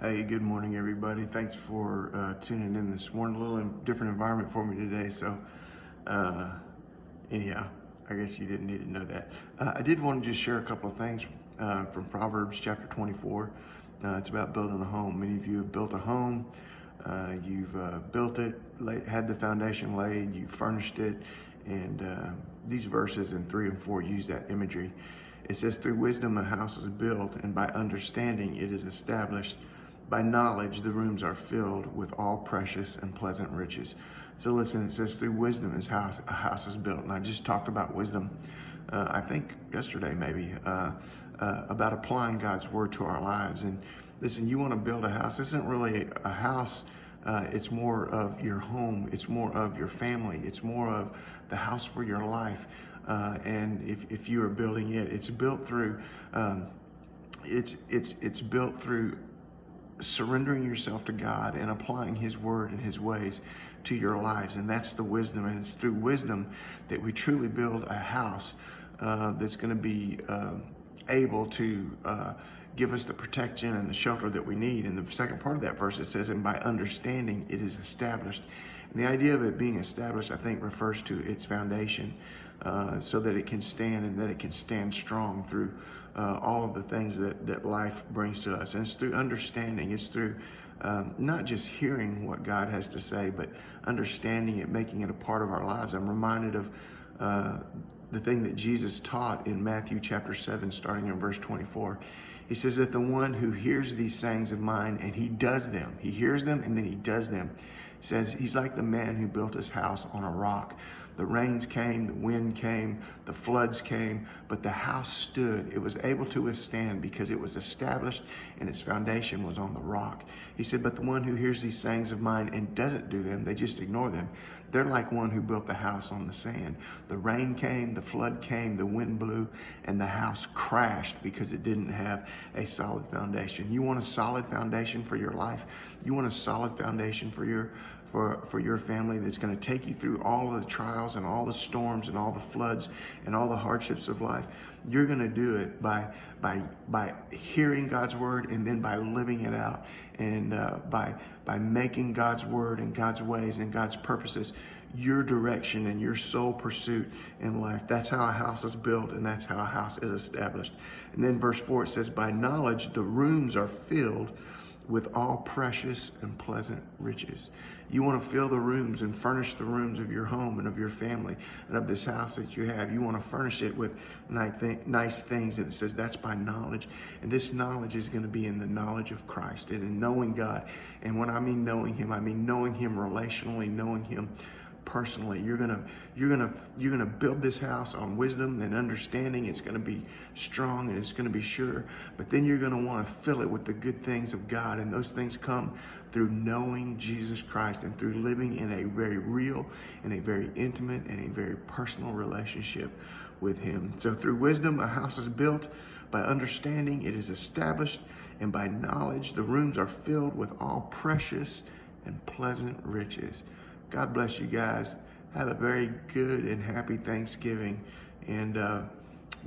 Hey, good morning, everybody. Thanks for tuning in this morning. A little different environment for me today. So, uh, anyhow, I guess you didn't need to know that. I did want to just share a couple of things from Proverbs chapter 24. It's about building a home. Many of you have built a home. You've built it, had the foundation laid, you furnished it, and these verses in 3 and 4 use that imagery. It says, through wisdom a house is built, and by understanding it is established. By knowledge, the rooms are filled with all precious and pleasant riches. So listen, it says through wisdom a house is built. And I just talked about wisdom, I think yesterday maybe, about applying God's word to our lives. And listen, you want to build a house. This isn't really a house. It's more of your home. It's more of your family. It's more of the house for your life. And if you are building it, it's built through, it's built through surrendering yourself to God and applying His word and His ways to your lives. And that's the wisdom. And it's through wisdom that we truly build a house that's going to be able to give us the protection and the shelter that we need. And the second part of that verse, it says, and by understanding it is established. And the idea of it being established, I think, refers to its foundation, so that it can stand and that it can stand strong through all of the things that life brings to us. And it's through understanding. It's through not just hearing what God has to say, but understanding it, making it a part of our lives. I'm reminded of the thing that Jesus taught in Matthew chapter 7, starting in verse 24. He says that the one who hears these sayings of mine and he does them, he hears them and then he does them. He says he's like the man who built his house on a rock. The rains came, the wind came, the floods came, but the house stood. It was able to withstand because it was established and its foundation was on the rock. He said, but the one who hears these sayings of mine and doesn't do them, they just ignore them. They're like one who built the house on the sand. The rain came, the flood came, the wind blew, and the house crashed because it didn't have a solid foundation. You want a solid foundation for your life? You want a solid foundation for your family that's going to take you through all of the trials and all the storms and all the floods and all the hardships of life? You're going to do it by hearing God's word and then by living it out, and by making God's word and God's ways and God's purposes your direction and your sole pursuit in life. That's how a house is built, and that's how a house is established. And then verse 4, it says, by knowledge the rooms are filled with all precious and pleasant riches. You want to fill the rooms and furnish the rooms of your home and of your family and of this house that you have. You want to furnish it with nice things. And it says that's by knowledge. And this knowledge is going to be in the knowledge of Christ and in knowing God. And when I mean knowing Him, I mean knowing Him relationally, knowing Him personally. You're gonna build this house on wisdom and understanding. It's gonna be strong and it's gonna be sure. But then you're gonna want to fill it with the good things of God, and those things come through knowing Jesus Christ and through living in a very real and a very intimate and a very personal relationship with Him. So through wisdom a house is built, by understanding it is established, and by knowledge the rooms are filled with all precious and pleasant riches. God bless you guys. Have a very good and happy Thanksgiving. And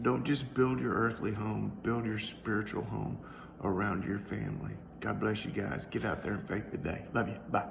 don't just build your earthly home, build your spiritual home around your family. God bless you guys. Get out there and faith today. Love you. Bye.